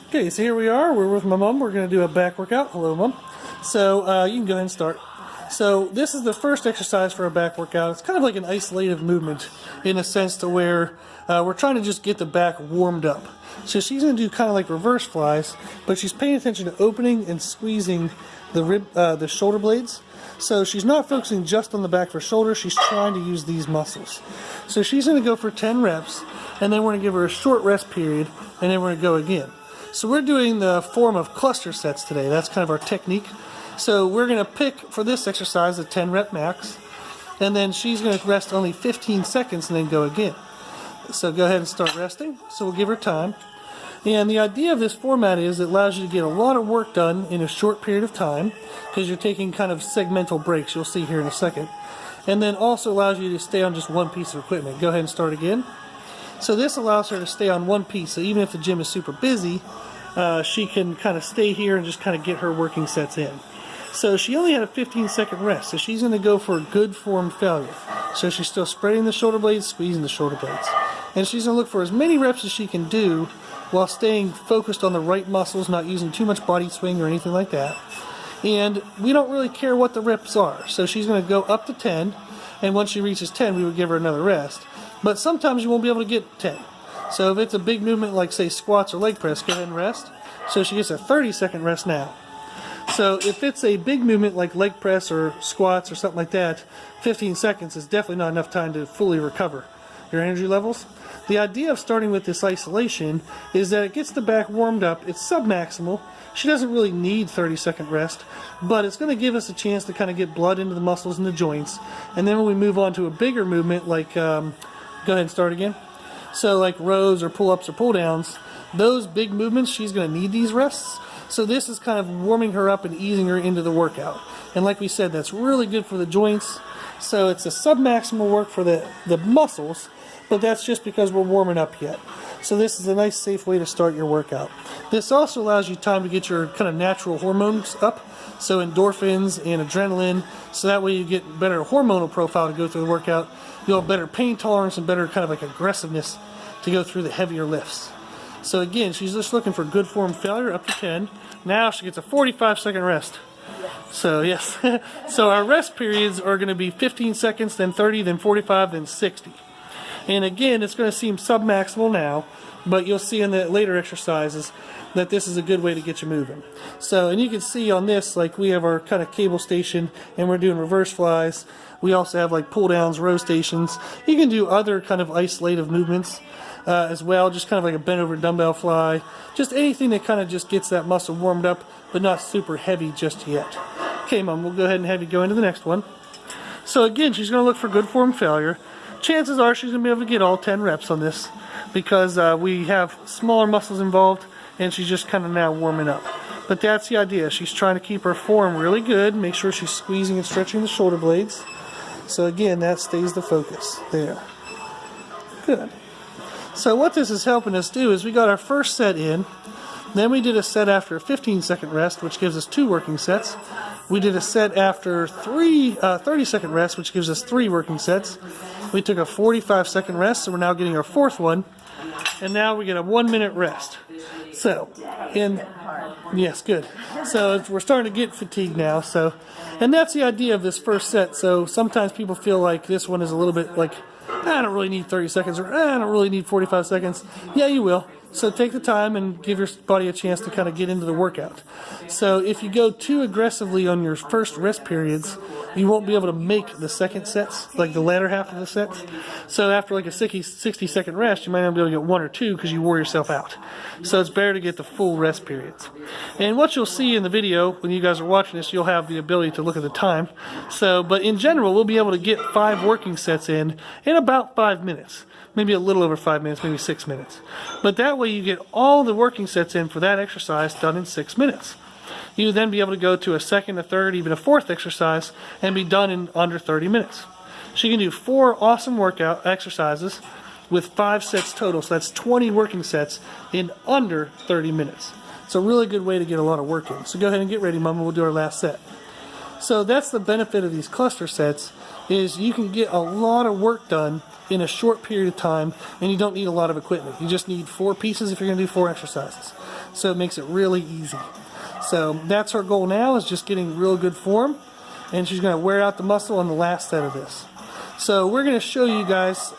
Okay, so here we are. We're with my mom. We're going to do a back workout. Hello, Mom. So you can go ahead and start. So this is the first exercise for a back workout. It's kind of like an isolative movement in a sense to where we're trying to just get the back warmed up. So she's going to do kind of like reverse flies, but she's paying attention to opening and squeezing the shoulder blades. So she's not focusing just on the back of her shoulder. She's trying to use these muscles. So she's going to go for 10 reps, and then we're going to give her a short rest period, and then we're going to go again. So we're doing the form of cluster sets today. That's kind of our technique. So we're going to pick for this exercise a 10 rep max, and then she's going to rest only 15 seconds and then go again. So go ahead and start resting. So we'll give her time. And the idea of this format is it allows you to get a lot of work done in a short period of time because you're taking kind of segmental breaks. You'll see here in a second. And then also allows you to stay on just one piece of equipment. Go ahead and start again. So this allows her to stay on one piece. So even if the gym is super busy, she can kind of stay here and just kind of get her working sets in. So she only had a 15-second rest. So she's going to go for a good form failure. So she's still spreading the shoulder blades, squeezing the shoulder blades. And she's going to look for as many reps as she can do while staying focused on the right muscles, not using too much body swing or anything like that. And we don't really care what the reps are. So she's going to go up to 10, and once she reaches 10, we would give her another rest. But sometimes you won't be able to get 10. So if it's a big movement like, say, squats or leg press, go ahead and rest. So she gets a 30-second rest now. So if it's a big movement like leg press or squats or something like that, 15 seconds is definitely not enough time to fully recover your energy levels. The idea of starting with this isolation is that it gets the back warmed up. It's submaximal. She doesn't really need 30-second rest, but it's going to give us a chance to kind of get blood into the muscles and the joints. And then when we move on to a bigger movement like, go ahead and start again. So like rows or pull-ups or pull-downs, those big movements, she's going to need these rests. So this is kind of warming her up and easing her into the workout. And like we said, that's really good for the joints. So it's a submaximal work for the muscles, but that's just because we're warming up yet. So this is a nice, safe way to start your workout. This also allows you time to get your kind of natural hormones up, so endorphins and adrenaline, so that way you get better hormonal profile to go through the workout. You'll have better pain tolerance and better kind of like aggressiveness to go through the heavier lifts. So again, she's just looking for good form failure up to 10. Now she gets a 45-second rest. So yes, so our rest periods are going to be 15 seconds, then 30, then 45, then 60. And again, it's going to seem submaximal now, but you'll see in the later exercises that this is a good way to get you moving. So, and you can see on this, like we have our kind of cable station, and we're doing reverse flies. We also have like pull downs, row stations. You can do other kind of isolative movements as well, just kind of like a bent over dumbbell fly. Just anything that kind of just gets that muscle warmed up, but not super heavy just yet. Okay, Mom, we'll go ahead and have you go into the next one. So again, she's going to look for good form failure. Chances are she's going to be able to get all 10 reps on this because we have smaller muscles involved and she's just kind of now warming up. But that's the idea. She's trying to keep her form really good, make sure she's squeezing and stretching the shoulder blades. So again, that stays the focus there. Good. So what this is helping us do is we got our first set in, then we did a set after a 15-second rest, which gives us 2 working sets. We did a set after 30-second rest, which gives us 3 working sets. We took a 45-second rest, so we're now getting our 4th one. And now we get a 1-minute rest. So, yes, good. So we're starting to get fatigued now. So, and that's the idea of this first set. So sometimes people feel like this one is a little bit like, I don't really need 30 seconds, or I don't really need 45 seconds. Yeah, you will. So take the time and give your body a chance to kind of get into the workout. So if you go too aggressively on your first rest periods, you won't be able to make the second sets, like the latter half of the sets. So after like a 60-second rest, you might not be able to get 1 or 2 because you wore yourself out. So it's better to get the full rest periods. And what you'll see in the video, when you guys are watching this, you'll have the ability to look at the time. So, but in general, we'll be able to get 5 working sets in about 5 minutes. Maybe a little over 5 minutes, maybe 6 minutes. But that way you get all the working sets in for that exercise done in 6 minutes. You then be able to go to a second, a third, even a 4th exercise and be done in under 30 minutes. So you can do 4 awesome workout exercises with 5 sets total. So that's 20 working sets in under 30 minutes. It's a really good way to get a lot of work in. So go ahead and get ready, Mama. We'll do our last set. So that's the benefit of these cluster sets, is you can get a lot of work done in a short period of time, and you don't need a lot of equipment. You just need 4 pieces if you're going to do 4 exercises. so it makes it really easy. So that's her goal now, is just getting real good form, and she's going to wear out the muscle on the last set of this. So we're going to show you guys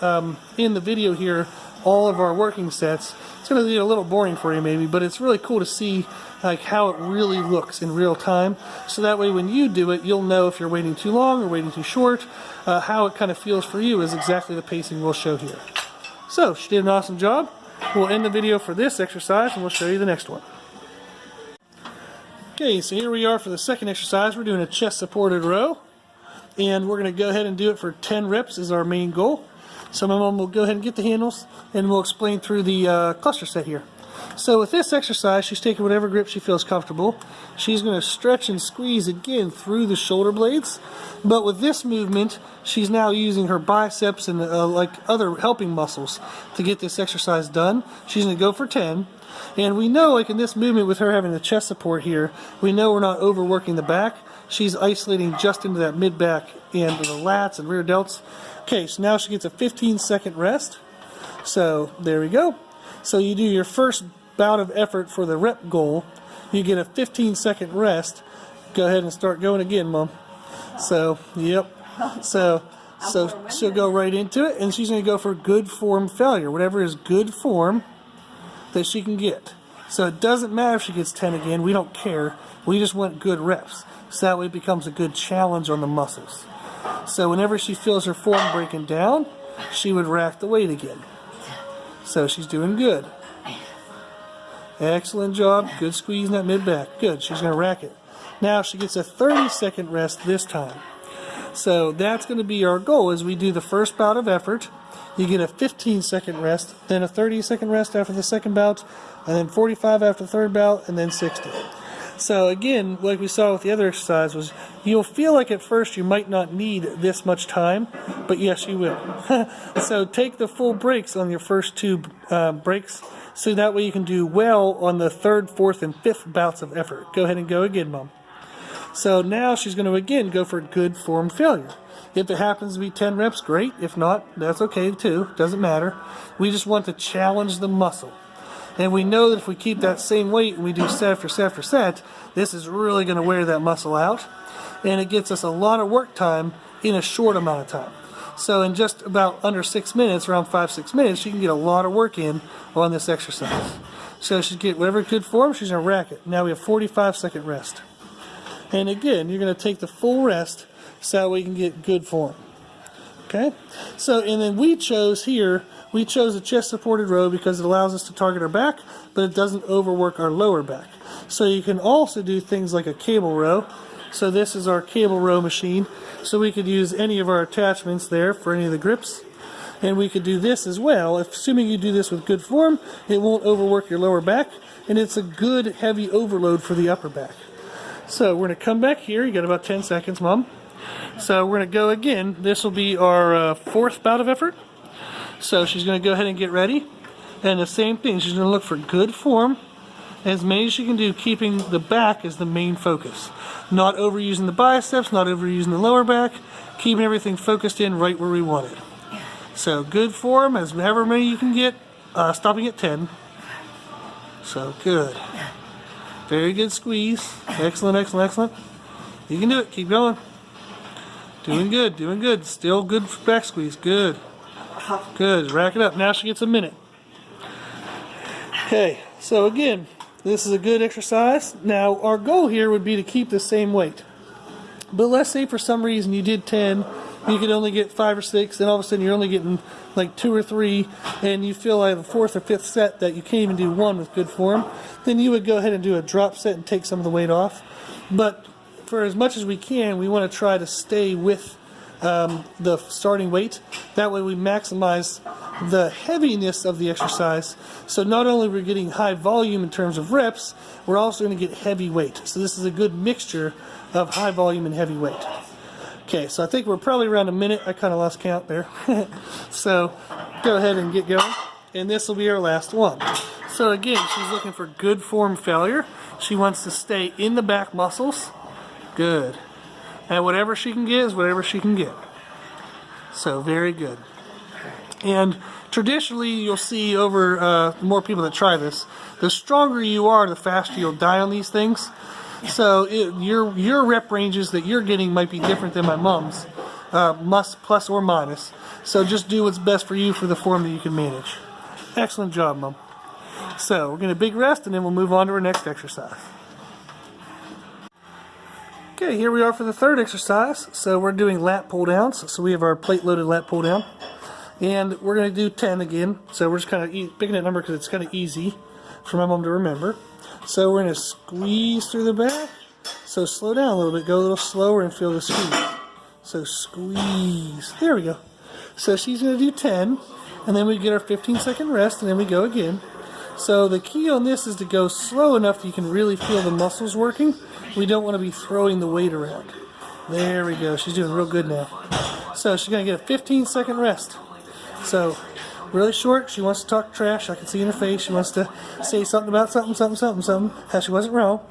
in the video here all of our working sets. It's going to be a little boring for you maybe, but it's really cool to see like how it really looks in real time. So that way when you do it, you'll know if you're waiting too long or waiting too short. How it kind of feels for you is exactly the pacing we'll show here. So she did an awesome job. We'll end the video for this exercise and we'll show you the next one. Okay, so here we are for the second exercise. We're doing a chest supported row, and we're going to go ahead and do it for 10 reps is our main goal. So my mom will go ahead and get the handles, and we'll explain through the cluster set here. So with this exercise, she's taking whatever grip she feels comfortable. She's going to stretch and squeeze again through the shoulder blades, but with this movement, she's now using her biceps and like other helping muscles to get this exercise done. She's going to go for 10. And we know, like in this movement with her having the chest support here, we know we're not overworking the back. She's isolating just into that mid-back and the lats and rear delts. Okay, so now she gets a 15-second rest. So there we go. So you do your first bout of effort for the rep goal. You get a 15-second rest. Go ahead and start going again, Mom. So, yep. So she'll go right into it, and she's going to go for good form failure. Whatever is good form that she can get. So it doesn't matter if she gets 10 again. We don't care. We just want good reps. So that way it becomes a good challenge on the muscles. So whenever she feels her form breaking down, she would rack the weight again. So she's doing good. Excellent job. Good squeeze in that mid-back. Good. She's going to rack it. Now she gets a 30-second rest this time. So that's going to be our goal as we do the first bout of effort. You get a 15-second rest, then a 30-second rest after the second bout, and then 45 after the third bout, and then 60. So again, like we saw with the other exercise, was you'll feel like at first you might not need this much time, but yes, you will. So take the full breaks on your first two breaks, so that way you can do well on the third, fourth, and fifth bouts of effort. Go ahead and go again, Mom. So now she's going to again go for good form failure. If it happens to be 10 reps, great. If not, that's okay too. Doesn't matter. We just want to challenge the muscle. And we know that if we keep that same weight and we do set after set after set, this is really going to wear that muscle out. And it gets us a lot of work time in a short amount of time. So in just about under 6 minutes, around 5-6 minutes, you can get a lot of work in on this exercise. So she's get whatever good form, she's going to rack it. Now we have 45-second rest. And again, you're going to take the full rest so that we can get good form. Okay? So, and then we chose a chest supported row because it allows us to target our back, but it doesn't overwork our lower back. So you can also do things like a cable row. So this is our cable row machine. So we could use any of our attachments there for any of the grips. And we could do this as well. Assuming you do this with good form, it won't overwork your lower back, and it's a good heavy overload for the upper back. So we're going to come back here. You got about 10 seconds, Mom. So we're going to go again. This will be our fourth bout of effort. So she's going to go ahead and get ready. And the same thing. She's going to look for good form. As many as she can do, keeping the back as the main focus. Not overusing the biceps, not overusing the lower back. Keeping everything focused in right where we want it. So good form, as however many you can get, stopping at 10. So good. Very good squeeze. Excellent, excellent, excellent. You can do it. Keep going. Doing good, doing good. Still good back squeeze. Good. Good. Rack it up. Now she gets a minute. Okay, so again, this is a good exercise. Now, our goal here would be to keep the same weight. But let's say for some reason you did 10, you could only get 5 or 6, then all of a sudden you're only getting like 2 or 3, and you feel like the 4th or 5th set that you can't even do 1 with good form, then you would go ahead and do a drop set and take some of the weight off. But for as much as we can, we want to try to stay with the starting weight. That way we maximize the heaviness of the exercise. So not only we're getting high volume in terms of reps, we're also going to get heavy weight. So this is a good mixture of high volume and heavy weight. Okay, so I think we're probably around a minute. I kind of lost count there. So go ahead and get going. And this will be our last one. So again, she's looking for good form failure. She wants to stay in the back muscles. Good. And whatever she can get is whatever she can get. So very good. And traditionally, you'll see over the more people that try this, the stronger you are, the faster you'll die on these things. So your rep ranges that you're getting might be different than my mom's, plus or minus. So just do what's best for you for the form that you can manage. Excellent job, Mom. So we're going to big rest, and then we'll move on to our next exercise. Okay, here we are for the third exercise. So we're doing lat pull downs. So we have our plate loaded lat pull down. And we're going to do 10 again. So we're just kind of picking that number because it's kind of easy for my mom to remember. So we're going to squeeze through the back. So slow down a little bit. Go a little slower and feel the squeeze. So squeeze. There we go. So she's going to do 10. And then we get our 15-second rest, and then we go again. So the key on this is to go slow enough that you can really feel the muscles working. We don't want to be throwing the weight around. There we go. She's doing real good now. So she's going to get a 15-second rest. So really short. She wants to talk trash. I can see in her face. She wants to say something about something. How she wasn't wrong.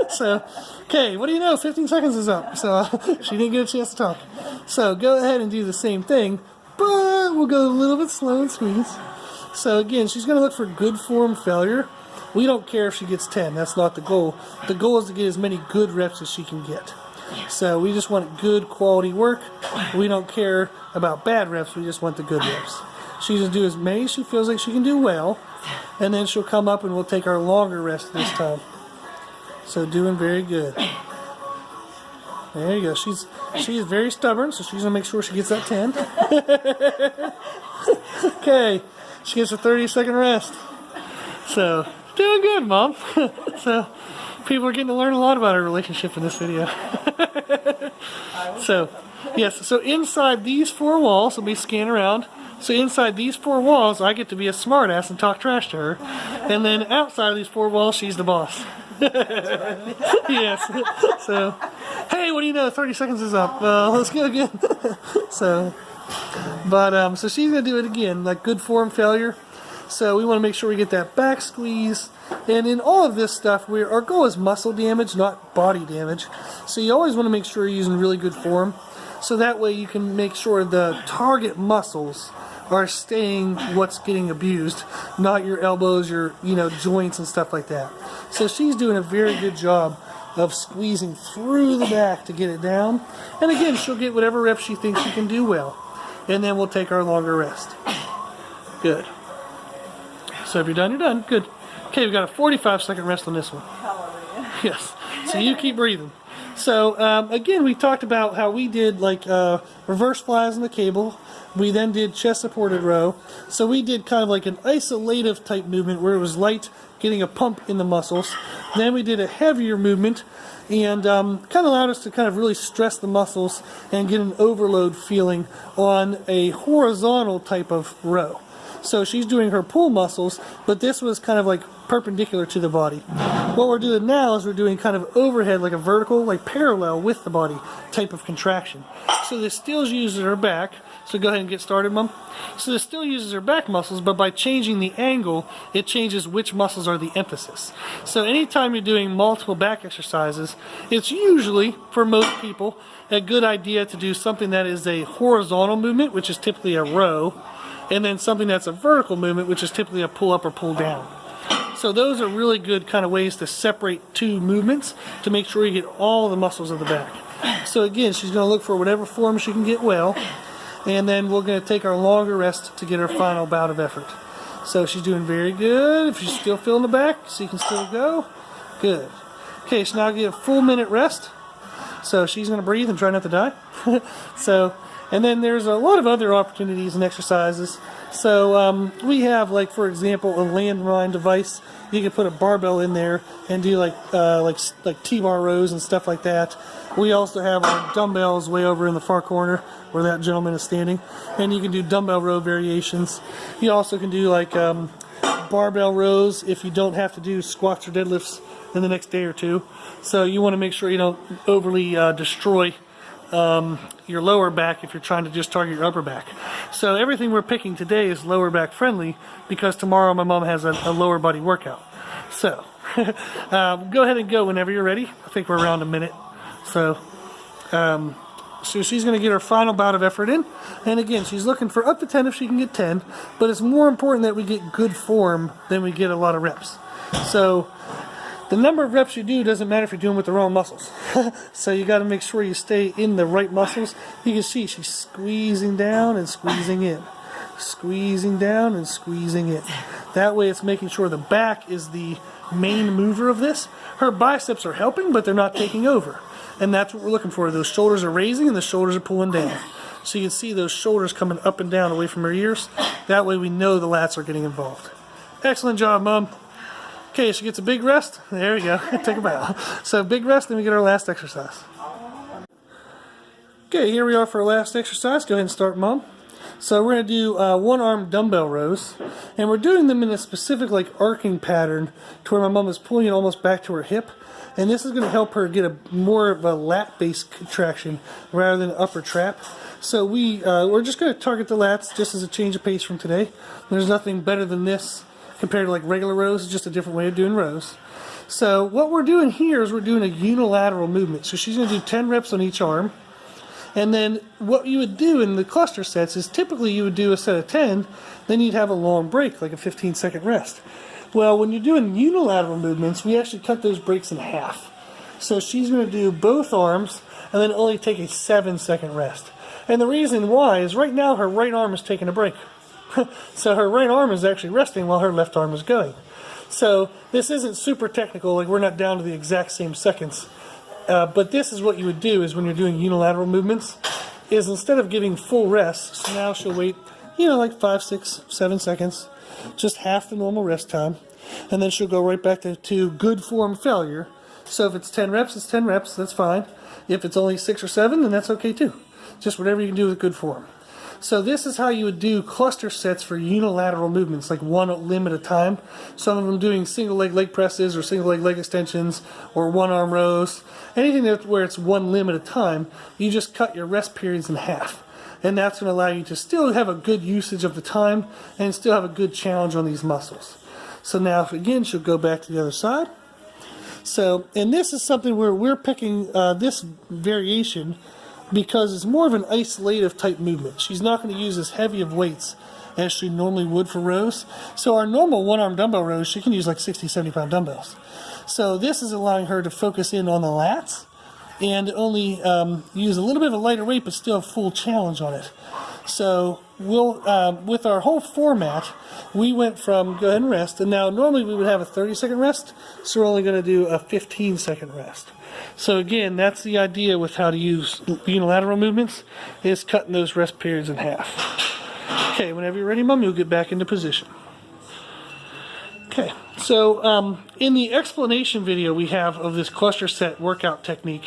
So, okay, what do you know? 15 seconds is up. So she didn't get a chance to talk. So go ahead and do the same thing, but we'll go a little bit slow and squeeze. So again, she's going to look for good form failure. We don't care if she gets 10. That's not the goal. The goal is to get as many good reps as she can get. So we just want good quality work. We don't care about bad reps. We just want the good reps. She's going to do as many as she feels like she can do well. And then she'll come up and we'll take our longer rest this time. So doing very good. There you go. She's very stubborn, so she's going to make sure she gets that 10. Okay. She gets a 30-second rest. So, doing good, Mom. So, people are getting to learn a lot about our relationship in this video. So, yes, so inside these four walls, let me scan around. So inside these four walls, I get to be a smartass and talk trash to her. And then outside of these four walls, she's the boss. Yes. So, hey, what do you know? 30 seconds is up. Let's go again. So she's going to do it again, like good form failure. So we want to make sure we get that back squeeze. And in all of this stuff, our goal is muscle damage, not body damage. So you always want to make sure you're using really good form. So that way you can make sure the target muscles are staying what's getting abused, not your elbows, your joints and stuff like that. So she's doing a very good job of squeezing through the back to get it down. And again, she'll get whatever reps she thinks she can do well. And then we'll take our longer rest. Good. So if you're done, you're done. Good. Okay, we've got a 45-second rest on this one. Hallelujah. Yes. So you keep breathing. So again, we talked about how we did like reverse flies on the cable. We then did chest supported row. So we did kind of like an isolative type movement where it was light, getting a pump in the muscles. Then we did a heavier movement and kind of allowed us to kind of really stress the muscles and get an overload feeling on a horizontal type of row. So she's doing her pull muscles, but this was kind of like perpendicular to the body. What we're doing now is we're doing kind of overhead, like a vertical, like parallel with the body type of contraction. So this still uses her back. So go ahead and get started, Mom. So this still uses her back muscles, but by changing the angle, it changes which muscles are the emphasis. So anytime you're doing multiple back exercises, it's usually, for most people, a good idea to do something that is a horizontal movement, which is typically a row, and then something that's a vertical movement, which is typically a pull up or pull down. So those are really good kind of ways to separate two movements to make sure you get all the muscles of the back. So again, she's going to look for whatever form she can get well, and then we're going to take our longer rest to get her final bout of effort. So she's doing very good. If she's still feeling the back, so you can still go. Good. Okay, so now get a full minute rest. So she's going to breathe and try not to die. And then there's a lot of other opportunities and exercises. So we have, like, for example, a landmine device. You can put a barbell in there and do like T-bar rows and stuff like that. We also have our dumbbells way over in the far corner where that gentleman is standing. And you can do dumbbell row variations. You also can do like barbell rows if you don't have to do squats or deadlifts in the next day or two. So you want to make sure you don't overly destroy your lower back if you're trying to just target your upper back. So everything we're picking today is lower back friendly because tomorrow my mom has a lower body workout. So go ahead and go whenever you're ready. I think we're around a minute. So So she's going to get her final bout of effort in. And again, she's looking for up to 10 if she can get 10. But it's more important that we get good form than we get a lot of reps. So the number of reps you do doesn't matter if you're doing with the wrong muscles. So you got to make sure you stay in the right muscles. You can see she's squeezing down and squeezing in. Squeezing down and squeezing in. That way it's making sure the back is the main mover of this. Her biceps are helping, but they're not taking over. And that's what we're looking for. Those shoulders are raising and the shoulders are pulling down. So you can see those shoulders coming up and down away from her ears. That way we know the lats are getting involved. Excellent job, Mom. Okay, she gets a big rest. There we go. Take a bow. So big rest, then we get our last exercise. Okay, here we are for our last exercise. Go ahead and start, Mom. So we're going to do one-arm dumbbell rows, and we're doing them in a specific like arcing pattern to where my mom is pulling it almost back to her hip, and this is going to help her get a more of a lat-based contraction rather than upper trap. So we're just going to target the lats just as a change of pace from today. There's nothing better than this compared to like regular rows. It's just a different way of doing rows. So what we're doing here is we're doing a unilateral movement. So she's going to do 10 reps on each arm. And then what you would do in the cluster sets is typically you would do a set of 10, then you'd have a long break, like a 15-second rest. Well, when you're doing unilateral movements, we actually cut those breaks in half. So she's going to do both arms and then only take a 7-second rest. And the reason why is right now her right arm is taking a break. So her right arm is actually resting while her left arm is going. So this isn't super technical, like we're not down to the exact same seconds. But this is what you would do is when you're doing unilateral movements, is instead of giving full rest, so now she'll wait, like 5, 6, 7 seconds, just half the normal rest time, and then she'll go right back to good form failure. So if it's 10 reps, it's 10 reps, that's fine. If it's only 6 or 7, then that's okay too. Just whatever you can do with good form. So this is how you would do cluster sets for unilateral movements, like one limb at a time. Some of them doing single leg presses or single leg extensions or one arm rows. Anything where it's one limb at a time, you just cut your rest periods in half. And that's going to allow you to still have a good usage of the time and still have a good challenge on these muscles. So now, again, she'll go back to the other side. So, and this is something where we're picking this variation because it's more of an isolative type movement. She's not going to use as heavy of weights as she normally would for rows. So our normal one-arm dumbbell rows, she can use like 60, 70-pound dumbbells. So this is allowing her to focus in on the lats and only use a little bit of a lighter weight but still have full challenge on it. So we'll, with our whole format, we went from go ahead and rest, and now normally we would have a 30-second rest, so we're only going to do a 15-second rest. So again, that's the idea with how to use unilateral movements, is cutting those rest periods in half. Okay, whenever you're ready, Mom, you'll get back into position. Okay, so in the explanation video we have of this cluster set workout technique,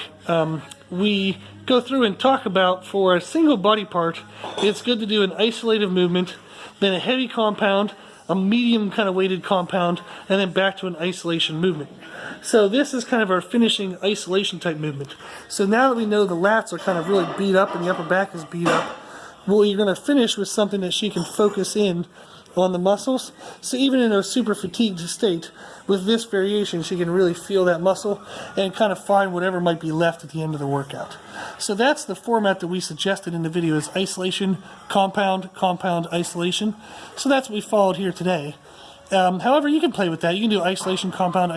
we go through and talk about for a single body part, it's good to do an isolative movement, then a heavy compound, a medium kind of weighted compound, and then back to an isolation movement. So this is kind of our finishing isolation type movement. So now that we know the lats are kind of really beat up and the upper back is beat up, well, you're going to finish with something that she can focus in on the muscles. So even in a super fatigued state, with this variation, she can really feel that muscle and kind of find whatever might be left at the end of the workout. So that's the format that we suggested in the video, is isolation, compound, compound, isolation. So that's what we followed here today. However, you can play with that. You can do isolation, compound,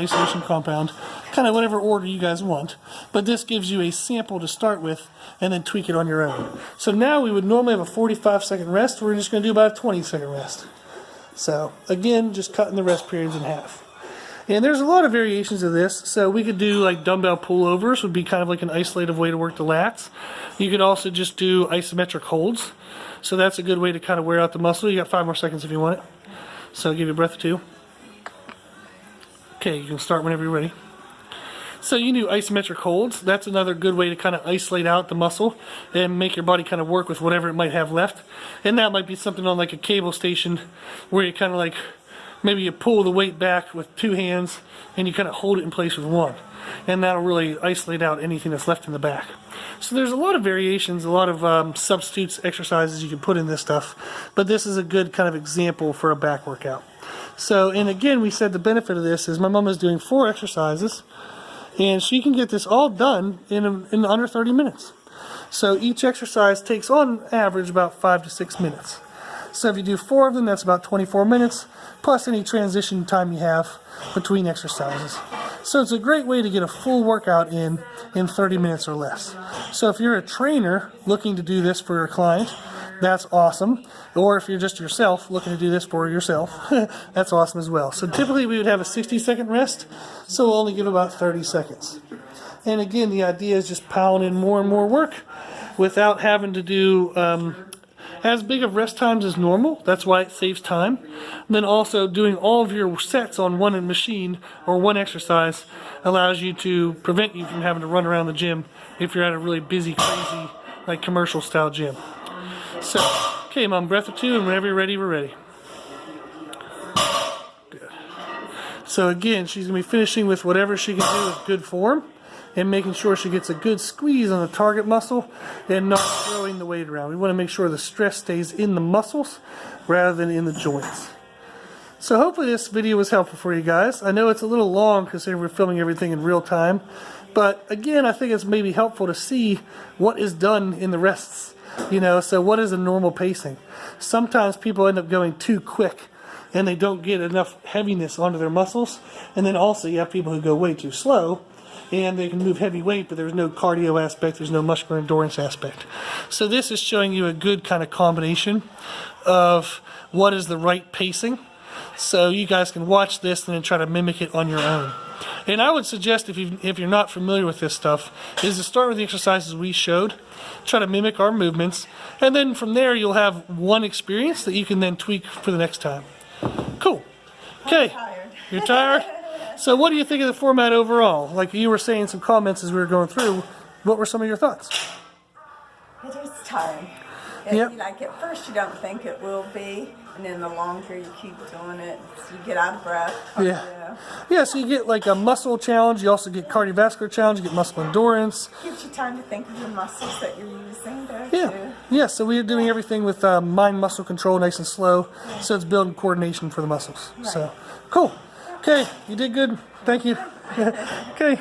kind of whatever order you guys want. But this gives you a sample to start with and then tweak it on your own. So now we would normally have a 45-second rest. We're just going to do about a 20-second rest. So again, just cutting the rest periods in half. And there's a lot of variations of this. So we could do like dumbbell pullovers, would be kind of like an isolative way to work the lats. You could also just do isometric holds. So that's a good way to kind of wear out the muscle. You got 5 more seconds if you want it. So I'll give you a breath or two. Okay, you can start whenever you're ready. So you can do isometric holds. That's another good way to kind of isolate out the muscle and make your body kind of work with whatever it might have left. And that might be something on like a cable station where you kind of like, maybe you pull the weight back with 2 hands and you kind of hold it in place with 1. And that'll really isolate out anything that's left in the back. So there's a lot of variations, a lot of substitutes, exercises you can put in this stuff. But this is a good kind of example for a back workout. So, and again, we said the benefit of this is my mom is doing 4 exercises. And she can get this all done in under 30 minutes. So each exercise takes on average about 5 to 6 minutes. So if you do 4 of them, that's about 24 minutes, plus any transition time you have between exercises. So it's a great way to get a full workout in 30 minutes or less. So if you're a trainer looking to do this for your client, that's awesome. Or if you're just yourself looking to do this for yourself, that's awesome as well. So typically we would have a 60-second rest, so we'll only give about 30 seconds. And again, the idea is just piling in more and more work without having to do as big of rest times as normal. That's why it saves time. And then also doing all of your sets on one machine or one exercise allows you to prevent you from having to run around the gym if you're at a really busy, crazy, like commercial style gym. So, okay, Mom, breath or two, and whenever you're ready, we're ready. Good. So again, she's going to be finishing with whatever she can do with good form, and making sure she gets a good squeeze on the target muscle and not throwing the weight around. We want to make sure the stress stays in the muscles rather than in the joints. So hopefully this video was helpful for you guys. I know it's a little long because we're filming everything in real time, but again, I think it's maybe helpful to see what is done in the rests. So what is a normal pacing? Sometimes people end up going too quick and they don't get enough heaviness onto their muscles. And then also you have people who go way too slow and they can move heavy weight, but there's no cardio aspect, there's no muscular endurance aspect. So this is showing you a good kind of combination of what is the right pacing. So you guys can watch this and then try to mimic it on your own. And I would suggest, if you're not familiar with this stuff, is to start with the exercises we showed, try to mimic our movements, and then from there you'll have one experience that you can then tweak for the next time. Cool. Okay. I'm tired. You're tired? So what do you think of the format overall? Like you were saying some comments as we were going through, what were some of your thoughts? It is tiring. Yep. Like at first you don't think it will be, and then the longer you keep doing it, you get out of breath. Yeah. Yeah, so you get like a muscle challenge, you also get cardiovascular challenge, you get muscle endurance. Gives you time to think of the muscles that you're using there Yeah. too. Yeah, so we're doing everything with mind muscle control, nice and slow. So it's building coordination for the muscles. So cool. Okay, you did good. Thank you. Okay.